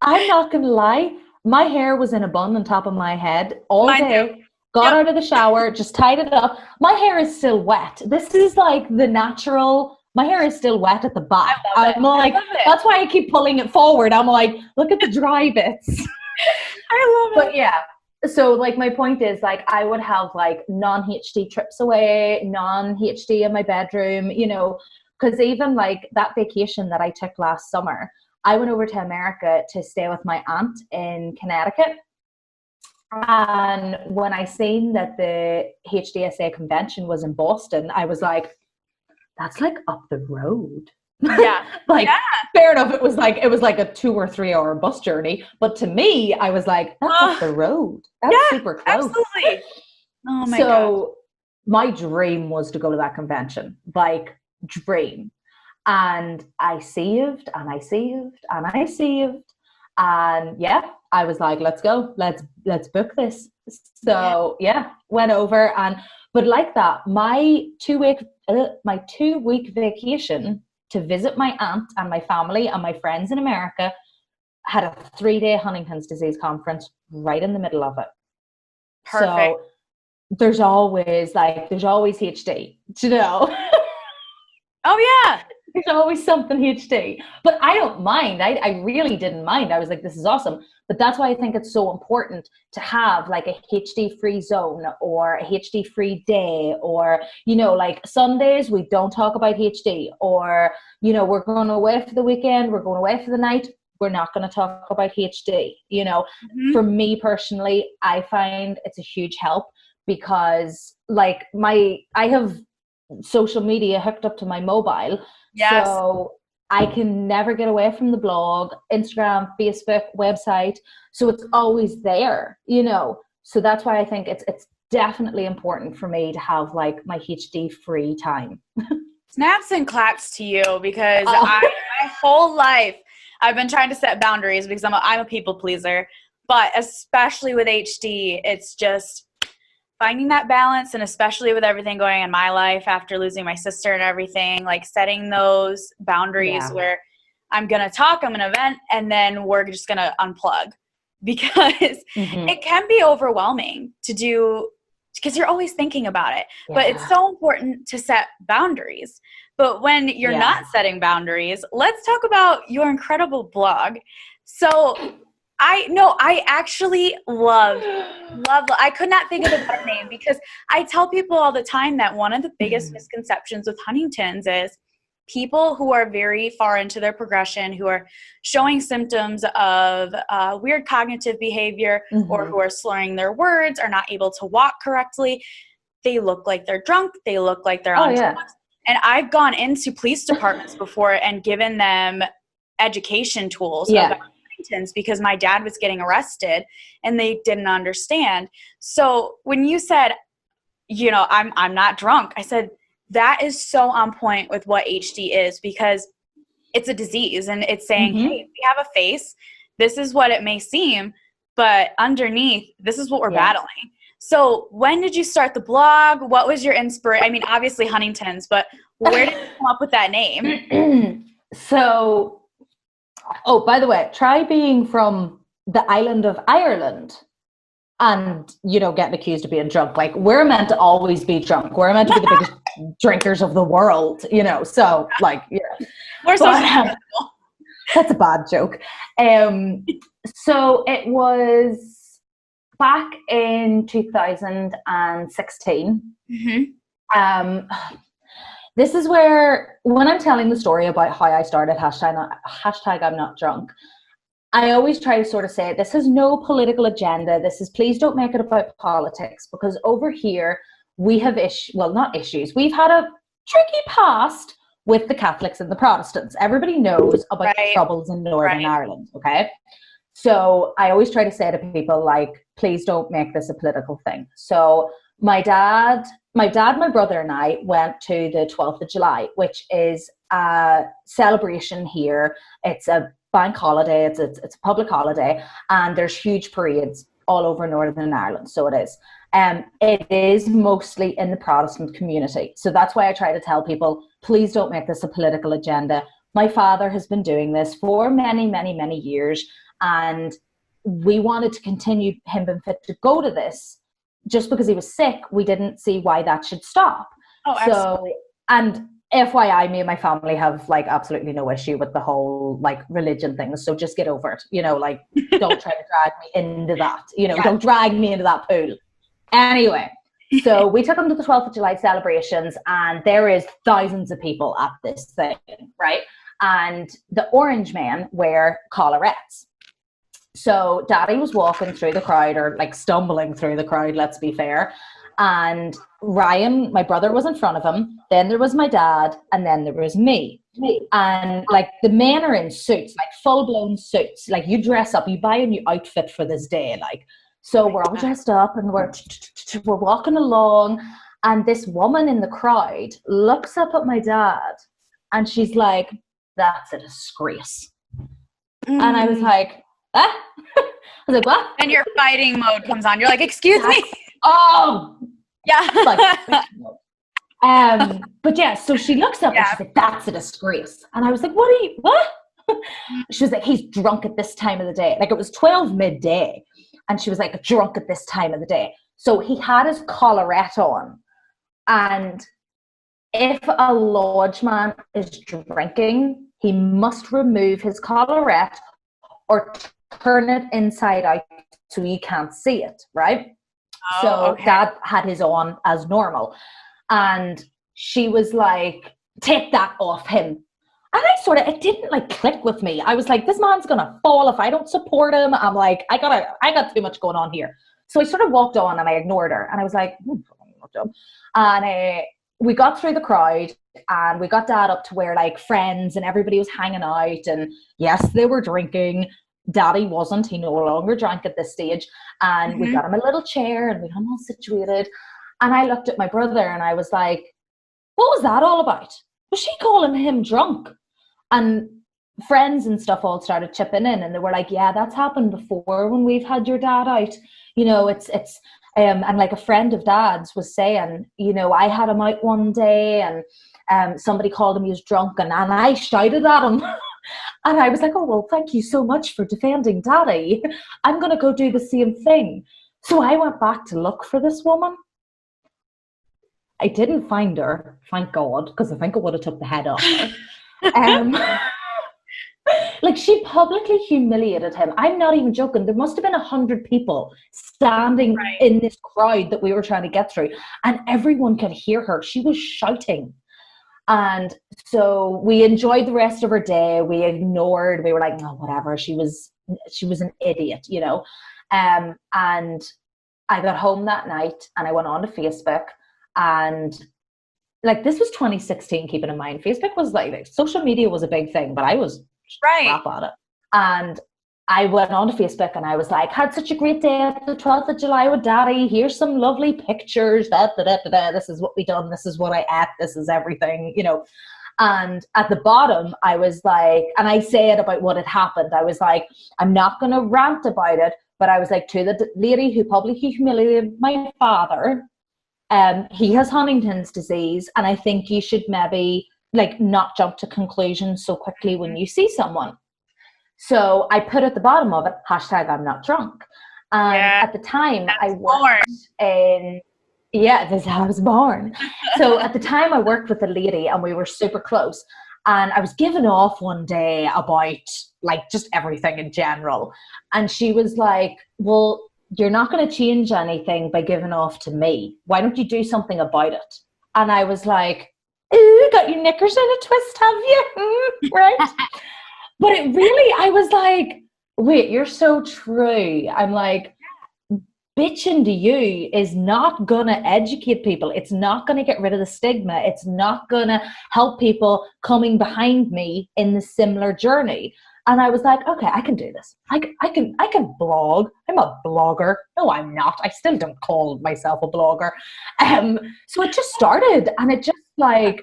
I'm not gonna lie. My hair was in a bun on top of my head all day. Got out of the shower, just tied it up. My hair is still wet. This is like the natural. My hair is still wet at the back. I'm like, that's why I keep pulling it forward. I'm like, look at the dry bits. I love it. But yeah, so like my point is, like, I would have like non-HD trips away, non-HD in my bedroom, you know, because even like that vacation that I took last summer, I went over to America to stay with my aunt in Connecticut. And when I seen that the HDSA convention was in Boston, I was like, that's like up the road. Yeah. Like, fair enough, it was like a 2 or 3 hour bus journey, but to me, I was like, that's up the road. That's super close. Absolutely. Oh my God. So my dream was to go to that convention, like dream. And I saved and I saved and I saved. And yeah, I was like, let's go. Let's book this. So yeah, went over but like that, my 2-week vacation to visit my aunt and my family and my friends in America had a 3-day Huntington's disease conference right in the middle of it. Perfect. So there's always HD, you know. Oh yeah. There's always something HD. But I don't mind. I really didn't mind. I was like, this is awesome. But that's why I think it's so important to have like a HD free zone or a HD free day, or, you know, like Sundays, we don't talk about HD, or, you know, we're going away for the weekend, we're going away for the night, we're not going to talk about HD. You know, for me personally, I find it's a huge help because like I have social media hooked up to my mobile. Yes. So I can never get away from the blog, Instagram, Facebook, website. So it's always there, you know. So that's why I think it's definitely important for me to have like my HD free time. Snaps and claps to you, because my whole life I've been trying to set boundaries because I'm a people pleaser. But especially with HD, it's just finding that balance, and especially with everything going in my life after losing my sister and everything, like setting those boundaries where I'm going to talk, I'm going to vent, and then we're just going to unplug, because it can be overwhelming to do, because you're always thinking about it. But it's so important to set boundaries. But when you're not setting boundaries, let's talk about your incredible blog. So I actually love, I could not think of a better name, because I tell people all the time that one of the biggest misconceptions with Huntington's is people who are very far into their progression, who are showing symptoms of weird cognitive behavior, or who are slurring their words, are not able to walk correctly. They look like they're drunk. They look like they're on drugs. And I've gone into police departments before and given them education tools about because my dad was getting arrested and they didn't understand. So when you said, you know, I'm not drunk, I said that is so on point with what HD is, because it's a disease and it's saying, hey, we have a face, this is what it may seem, but underneath, this is what we're battling. So when did you start the blog? What was your inspiration? I mean, obviously Huntington's, but where did you come up with that name? So, oh, by the way, try being from the island of Ireland and, you know, getting accused of being drunk. Like, we're meant to always be drunk. We're meant to be the biggest drinkers of the world, you know. So, like, we're so that's a bad joke. So it was back in 2016. This is where, when I'm telling the story about how I started hashtag I'm not drunk, I always try to sort of say, this has no political agenda. This is, please don't make it about politics, because over here we have not issues. We've had a tricky past with the Catholics and the Protestants. Everybody knows about the troubles in Northern Ireland, okay? So I always try to say to people, like, please don't make this a political thing. So my dad, my brother and I went to the 12th of July, which is a celebration here. It's a bank holiday. It's a public holiday, and there's huge parades all over Northern Ireland. So it is. It is mostly in the Protestant community. So that's why I try to tell people, please don't make this a political agenda. My father has been doing this for many, many, many years, and we wanted to continue him being fit to go to this. Just because he was sick, we didn't see why that should stop. Oh, absolutely. So, and FYI, me and my family have like absolutely no issue with the whole like religion thing. So just get over it. You know, like, don't try to drag me into that. You know, don't drag me into that pool. Anyway, so we took him to the 12th of July celebrations, and there is thousands of people at this thing, right? And the orange men wear collarettes. So Daddy was walking through the crowd, or like stumbling through the crowd, let's be fair. And Ryan, my brother, was in front of him. Then there was my dad, and then there was me. And like the men are in suits, like full blown suits. Like you dress up, you buy a new outfit for this day. Like, so we're all dressed up and we're walking along. And this woman in the crowd looks up at my dad and she's like, "That's a disgrace." And I was like, "Ah?" I was like, "What?" And your fighting mode comes on. You're like, "Excuse me." Oh, yeah. But yeah, so she looks up and she's like, "That's a disgrace." And I was like, what? She was like, "He's drunk at this time of the day." Like it was 12 midday. And she was like, "Drunk at this time of the day." So he had his collarette on. And if a lodge man is drinking, he must remove his collarette or turn it inside out so you can't see it, right? Oh, so okay. Dad had his on as normal. And she was like, "Take that off him." And it didn't like click with me. I was like, this man's gonna fall if I don't support him. I'm like, I got too much going on here. So I sort of walked on and I ignored her. And I was like, and we got through the crowd and we got Dad up to where like friends and everybody was hanging out. And yes, they were drinking. Daddy wasn't. He no longer drank at this stage. And we got him a little chair and we got him all situated. And I looked at my brother and I was like, what was that all about? Was she calling him drunk? And friends and stuff all started chipping in and they were like, yeah, that's happened before when we've had your dad out. You know, and like a friend of Dad's was saying, you know, I had him out one day and somebody called him he was drunk and I shouted at him. And I was like, oh, well, thank you so much for defending Daddy. I'm going to go do the same thing. So I went back to look for this woman. I didn't find her, thank God, because I think I would have took the head off her. Like she publicly humiliated him. I'm not even joking. There must have been 100 people standing in this crowd that we were trying to get through, and everyone could hear her. She was shouting. And so we enjoyed the rest of her day. We ignored. We were like, no, whatever. She was an idiot, you know. And I got home that night and I went on to Facebook, and like this was 2016. Keeping in mind, Facebook was like social media was a big thing, but I was crap at it. And I went on to Facebook and I was like, had such a great day at the 12th of July with Daddy. Here's some lovely pictures. This is what we done. This is what I ate. This is everything, you know. And at the bottom, I was like, and I said about what had happened. I was like, I'm not going to rant about it, but I was like, to the lady who publicly humiliated my father, he has Huntington's disease, and I think you should maybe like not jump to conclusions so quickly when you see someone. So I put at the bottom of it, hashtag I'm not drunk. And at the time I worked in, this is how I was born. So at the time I worked with a lady and we were super close. And I was giving off one day about like just everything in general. And she was like, well, you're not going to change anything by giving off to me. Why don't you do something about it? And I was like, ooh, got your knickers in a twist, have you? Right? But it really, I was like, wait, you're so true. I'm like, bitching to you is not going to educate people. It's not going to get rid of the stigma. It's not going to help people coming behind me in the similar journey. And I was like, okay, I can do this. I can blog. I'm a blogger. No, I'm not. I still don't call myself a blogger. So it just started, and it just like,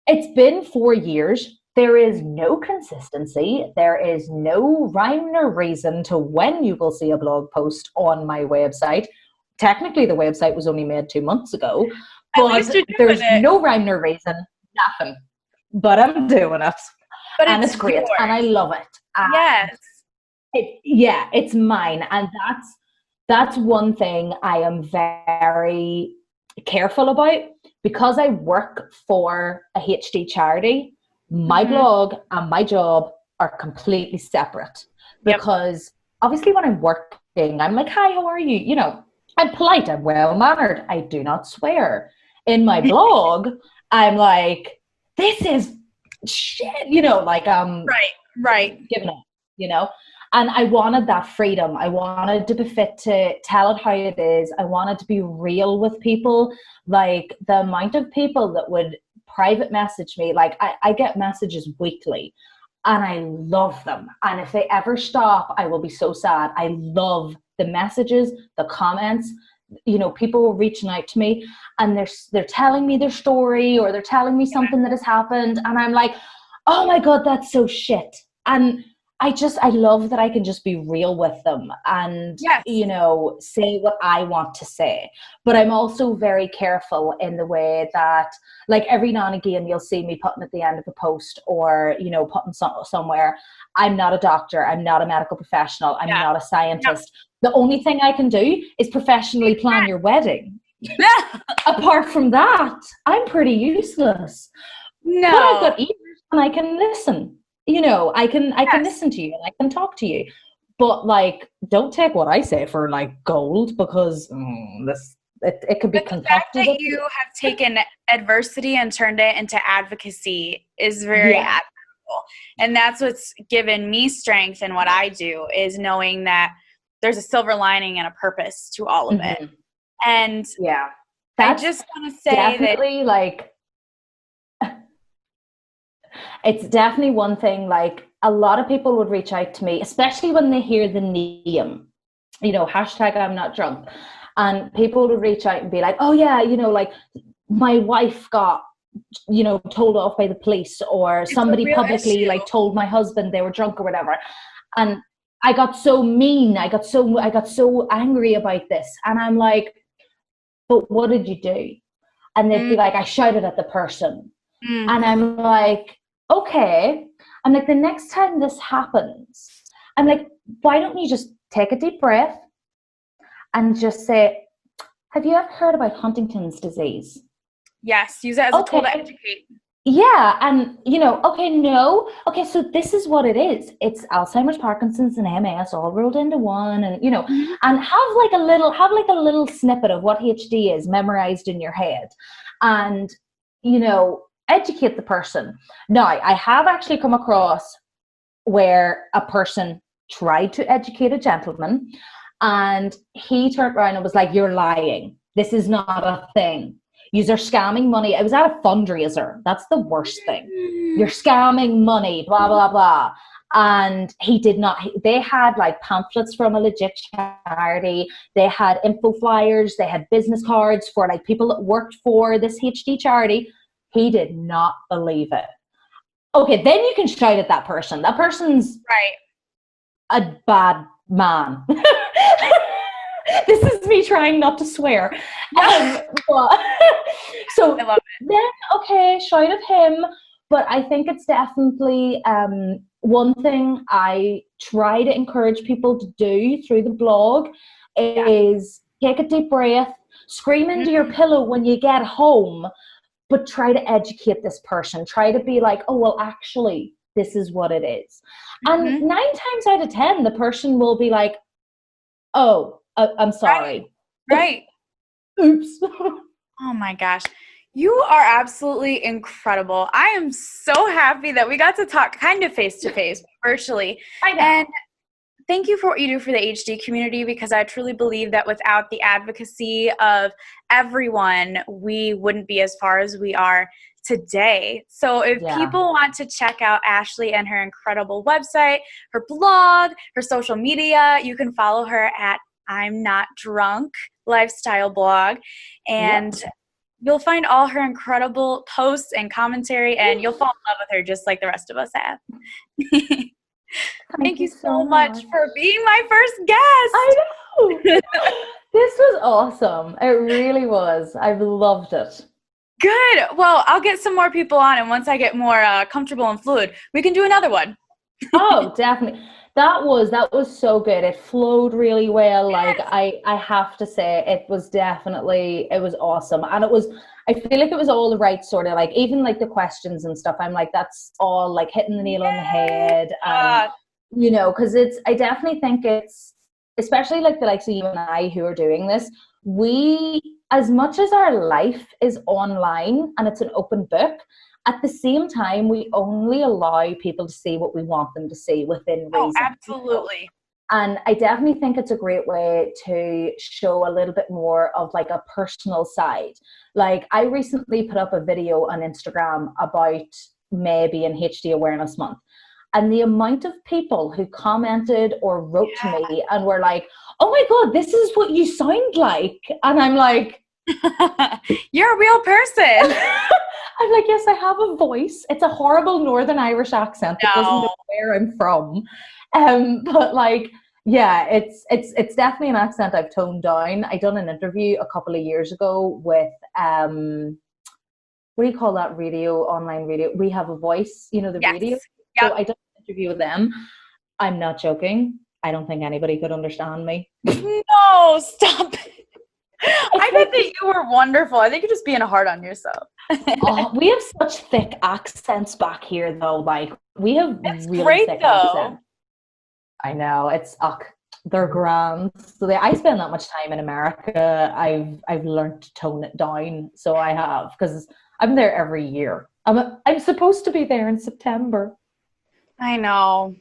it's been 4 years. There is no consistency. There is no rhyme or reason to when you will see a blog post on my website. Technically, the website was only made 2 months ago, but there's no rhyme or reason, nothing. But I'm doing it. And it's great. Yours. And I love it. And it's mine. And that's one thing I am very careful about, because I work for a HD charity. My blog and my job are completely separate, because obviously when I'm working, I'm like, hi, how are you? You know, I'm polite, I'm well-mannered, I do not swear. In my blog, I'm like, this is shit, you know, like, right. Giving up, you know? And I wanted that freedom. I wanted to be fit to tell it how it is. I wanted to be real with people. Like the amount of people that would private message me, like I get messages weekly and I love them. And if they ever stop, I will be so sad. I love the messages, the comments, you know, people reaching out to me and they're telling me their story or they're telling me something that has happened. And I'm like, oh my God, that's so shit. And I love that I can just be real with them and, Yes. you know, say what I want to say. But I'm also very careful in the way that, like, every now and again, you'll see me putting at the end of a post or, you know, putting somewhere, I'm not a doctor, I'm not a medical professional, I'm not a scientist. The only thing I can do is professionally plan your wedding. Apart from that, I'm pretty useless. No. But I've got ears and I can listen. You know, I can listen to you and I can talk to you. But like, don't take what I say for like gold, because it could be concocted. The fact that you have taken adversity and turned it into advocacy is very admirable. And that's what's given me strength in what I do, is knowing that there's a silver lining and a purpose to all of it. And I just want to say definitely that, like, it's definitely one thing, like a lot of people would reach out to me, especially when they hear the name, you know, hashtag I'm not drunk. And people would reach out and be like, oh yeah, you know, like my wife got, you know, told off by the police, or somebody publicly like told my husband they were drunk or whatever. And I got so mean. I got so angry about this. And I'm like, but what did you do? And they'd be like, I shouted at the person. And I'm like, okay. I'm like, the next time this happens, I'm like, why don't you just take a deep breath and just say, have you ever heard about Huntington's disease? Yes, use it as a tool to educate. Yeah, and you know, okay, so this is what it is. It's Alzheimer's, Parkinson's, and MS all rolled into one, and you know, and have like a little snippet of what HD is memorized in your head, and you know, educate the person. Now, I have actually come across where a person tried to educate a gentleman, and he turned around and was like, "You're lying. This is not a thing. You're scamming money." I was at a fundraiser. That's the worst thing. You're scamming money, blah, blah, blah. And he did not. They had like pamphlets from a legit charity. They had info flyers. They had business cards for like people that worked for this HD charity. He did not believe it. Okay, then you can shout at that person. That person's a bad man. This is me trying not to swear. So then, okay, shout at him. But I think it's definitely one thing I try to encourage people to do through the blog is take a deep breath, scream into your pillow when you get home, but try to educate this person. Try to be like, oh, well, actually, this is what it is. And 9 times out of 10, the person will be like, oh, I'm sorry. Right. Oops. Oh my gosh. You are absolutely incredible. I am so happy that we got to talk kind of face to face, virtually. I know. And thank you for what you do for the HD community, because I truly believe that without the advocacy of everyone, we wouldn't be as far as we are today. So if people want to check out Ashley and her incredible website, her blog, her social media, you can follow her at I'm Not Drunk lifestyle blog, and you'll find all her incredible posts and commentary, and you'll fall in love with her just like the rest of us have. Thank you so much for being my first guest. I know. This was awesome. It really was. I've loved it. Good. Well, I'll get some more people on, and once I get more comfortable and fluid, we can do another one. Oh, definitely. That was so good. It flowed really well. Like I have to say, it was awesome. And I feel like it was all the right sort of, like, even like the questions and stuff, I'm like, that's all like hitting the nail on the head. And, you know, because I definitely think it's, especially like the likes of you and I who are doing this, we as much as our life is online and it's an open book, at the same time, we only allow people to see what we want them to see within reason. Oh, absolutely. And I definitely think it's a great way to show a little bit more of like a personal side. Like I recently put up a video on Instagram about May being HD Awareness Month. And the amount of people who commented or wrote to me and were like, oh my God, this is what you sound like. And I'm like, you're a real person. I'm like, yes, I have a voice. It's a horrible Northern Irish accent. It doesn't know where I'm from. But like, yeah, it's definitely an accent I've toned down. I done an interview a couple of years ago with what do you call that online radio? We Have a Voice, you know, the radio. Yep. So I done an interview with them. I'm not joking. I don't think anybody could understand me. No, stop it. I bet that you were wonderful. I think you're just being hard on yourself. We have such thick accents back here, though. Like we have really great, thick though. accents. I know it's they're grand. So I spend that much time in America. I've learned to tone it down. So I have, because I'm there every year. I'm supposed to be there in September. I know.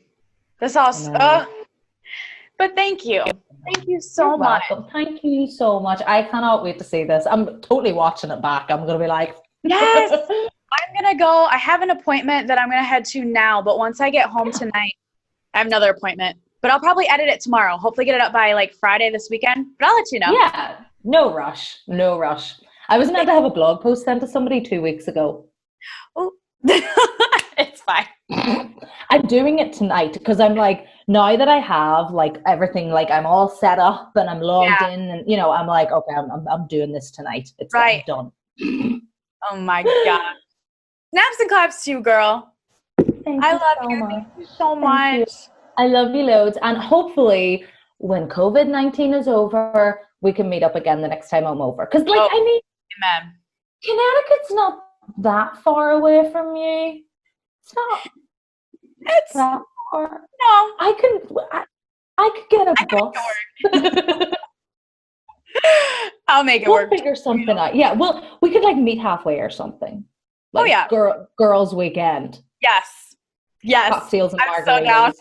This all. But thank you. Thank you so much. Welcome. Thank you so much. I cannot wait to see this. I'm totally watching it back. I'm going to be like, yes, I'm going to go. I have an appointment that I'm going to head to now, but once I get home tonight, I have another appointment. But I'll probably edit it tomorrow. Hopefully get it up by like Friday this weekend. But I'll let you know. Yeah, no rush. No rush. I was meant to have a blog post sent to somebody 2 weeks ago. Oh, it's fine. I'm doing it tonight because I'm like, now that I have like everything, like I'm all set up and I'm logged in, and you know, I'm like, okay, I'm doing this tonight. It's right. Done. Oh my God. Snaps and claps to you, girl. I love you. Thank you so much. I love you loads. And hopefully when COVID-19 is over, we can meet up again the next time I'm over. Because like, I mean, amen. Connecticut's not that far away from you. It's not. It's that far. No. I could get a bus. I'll make it work. We'll figure something out. Yeah, well, we could like meet halfway or something. Like, yeah. Girls' weekend. Yes. Cocktails and margaritas. I'm so down.